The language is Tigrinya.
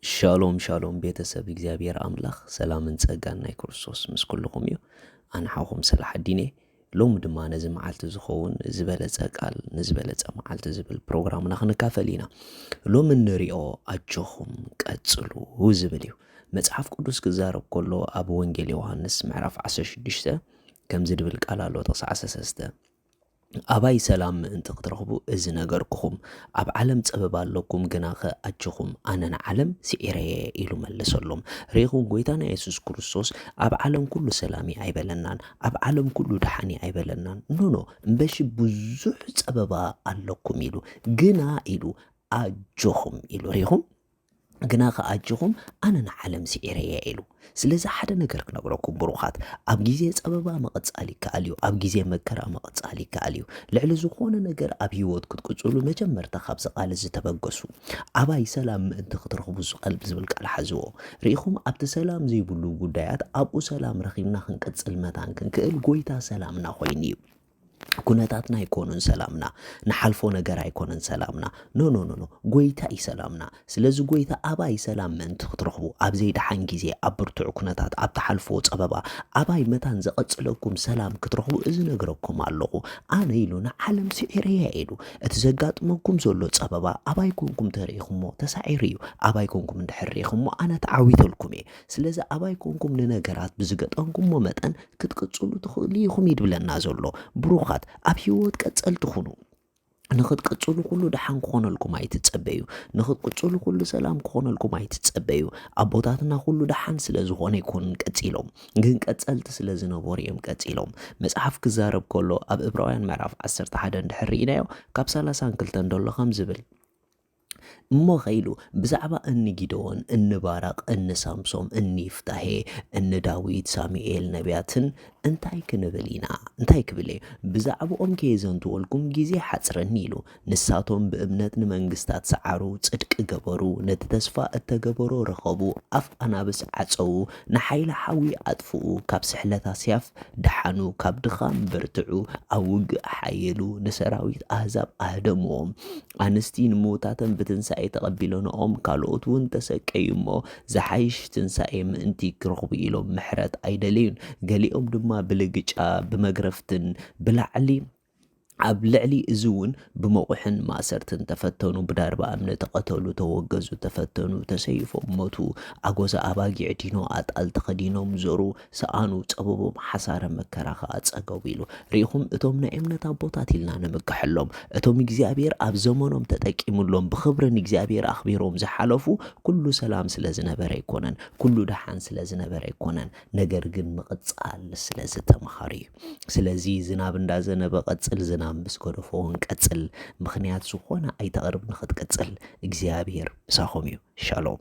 ሻሎም ቤተሰብ እግዚአብሔር አምላኽ ሰላምን ጸጋን ናይ ክርስቶስ ምስ ኩልኹም እዩ። ኣነ ሓኹም ሰላሕ ዲኔ ሎም ድማ ነዚ መዓልቲ ዝኸውን ዝበለጸ ቃል ንዝበለጸ መዓልቲ ዝብል ፕሮግራምና ክንካፈል ኢና። ሎም እንሪኦ ኣጆኹም ቀጽሉ ዝብል እዩ። መጽሓፍ ቅዱስ ክዛረብ ከሎ ኣብ ወንጌል ዮሐንስ ምዕራፍ 16 ከምዚ ድብል ቃል ኣሎ ጥቕሲ 13 ኣባይ ሰላም ምእንቲ ክትረኽቡ እዚ ነገርክኹም ኣብ ዓለም ፀበባ ኣለኩም ግናኸ ኣጆኹም ኣነ ንዓለም ስዒረየ ኢሉ መለሰሎም። ርኢኹም ጎይታና ኢየሱስ ክርስቶስ ኣብ ዓለም ኩሉ ሰላሚ ኣይበለናን፣ ኣብ ዓለም ኩሉ ድሓኒ ኣይበለናን። ኖ እምበሺ ብዙሕ ፀበባ ኣለኩም ኢሉ ግና ኢሉ ኣጆኹም ኢሉ ርኢኹም ግና ከኣጅኹም ኣነ ንዓለም ስዒረየ ኢሉ። ስለዚ ሓደ ነገር ክነግረኩም ብሩኻት ኣብ ጊዜ ፀበባ መቐጻሊ ይከኣል እዩ፣ ኣብ ጊዜ መከራ መቐጻሊ ይከኣል እዩ። ልዕሊ ዝኾነ ነገር ኣብ ሂወት ክትቅጽሉ መጀመርታ ካብዚ ቃል ዝተበገሱ ኣባይ ሰላም ምእንቲ ክትረኽቡ ዝቐልብ ዝብል ቃል ሓዝዎ። ርኢኹም ኣብቲ ሰላም ዘይብሉ ጉዳያት ኣብኡ ሰላም ረኺብና ክንቀጽል መታን ክንክእል ጎይታ ሰላምና ኮይኑ እዩ። ኩነታትና ኣይኮኑን ሰላምና፣ ንሓልፎ ነገር ኣይኮነን ሰላምና። ኖ ጎይታ እዩ ሰላምና። ስለዚ ጎይታ ኣባይ ሰላም ምእንቲ ክትረኽቡ ኣብ ዘይድሓን ጊዜ ኣብ ብርቱዕ ኩነታት ኣብ ተሓልፎ ፀበባ ኣባይ መታን ዘቐጽለኩም ሰላም ክትረኽቡ እዚ ነገረኩም ኣለኹ ኣነ ኢሉ ንዓለም ስዒረየ ኢሉ። እቲ ዘጋጥመኩም ዘሎ ፀበባ ኣባይ ኮንኩም ተርኢኹሞ ተሳዒሩ እዩ። ኣባይ ኮንኩም እንድሕር ርኢኹሞ ኣነ ተዓዊተልኩም እየ። ስለዚ ኣባይ ኮንኩም ንነገራት ብዝገጠምኩሞ መጠን ክትቅጽሉ ትኽእሉ ኢኹም ይድብለና ዘሎ። ብሩኻት ኣብ ሂወት ቀጸልቲ ሁኑ። ንኽትቅጽሉ ኩሉ ድሓን ክኾነልኩም ኣይትጸበዩ፣ ንኽትቅጽሉ ኩሉ ሰላም ክኾነልኩም ኣይትጸበዩ። ኣቦታትና ኩሉ ድሓን ስለ ዝኾነ ይኮኑን ቀጺሎም፣ ግን ቀጸልቲ ስለ ዝነበሩ እዮም ቀጺሎም። መጽሓፍ ክዛረብ ከሎ ኣብ ዕብራውያን ምዕራፍ 11 እንድሕር ርኢናዮ ካብ 32 ደሎ ከም ዝብል እሞ ኸይሉ ብዛዕባ እኒ ጊደዎን፣ እኒ ባራቕ፣ እኒ ሳምሶም፣ እኒ ይፍታሄ፣ እኒ ዳዊት፣ ሳሙኤል ነቢያትን እንታይ ክንብል ኢና? እንታይ ክብል እዩ? ብዛዕባኦም ከየዘንትወልኩም ጊዜ ሓጽረኒ ኢሉ። ንሳቶም ብእምነት ንመንግስታት ሰዓሩ፣ ጽድቂ ገበሩ፣ ነቲ ተስፋ እተገበሮ ረኸቡ፣ ኣፍ ኣናብስ ዓፀዉ፣ ንሓይሊ ሓዊ ኣጥፍኡ፣ ካብ ስሕለት ኣስያፍ ደሓኑ፣ ካብ ድኻም በርትዑ፣ ኣብ ውግእ ሓየሉ፣ ንሰራዊት ኣህዛብ ኣህደምዎም፣ ኣንስቲ ንምውታተን ብትንሳኤ ተቐቢለንኦም፣ ካልኦት እውን ተሰቀዩ እሞ ዝሓይሽ ትንሳኤ ምእንቲ ክረኽቡ ኢሎም ምሕረት ኣይደለዩን። ገሊኦም ድማ ብልግጫ ብመግረፍትን ብላዕሊ ኣብ ልዕሊ እዚ እውን ብመቑሕን ማእሰርትን ተፈተኑ፣ ብዳርባ እምነ ተቐተሉ፣ ተወገዙ፣ ተፈተኑ፣ ተሰይፎም ሞቱ፣ ኣጎዛ ኣባጊዕ ዲኖ ኣጣል ተኸዲኖም ዞሩ፣ ሰኣኑ፣ ፀበቦም ሓሳረ መከራ ከዓ ፀገቡ ኢሉ። ርኢኹም እቶም ናይ እምነት ኣቦታት ኢልና ንምግሐሎም እቶም እግዚኣብሔር ኣብ ዘመኖም ተጠቂሙሎም ብኽብርን እግዚኣብሔር ኣኽቢሮም ዝሓለፉ ኩሉ ሰላም ስለ ዝነበረ ኣይኮነን፣ ኩሉ ድሓን ስለ ዝነበረ ኣይኮነን፣ ነገር ግን ምቕጻል ስለ ዝተምሃሩ እዩ። ስለዚ ዝናብ እንዳዘነበ ቀጽል፣ ዝናብ ምስ ገደፎን ቀጽል፣ ምኽንያት ዝኾነ ኣይተቕርብ ንኽትቀጽል። እግዚኣብሔር ምሳኹም እዩ። ሻሎም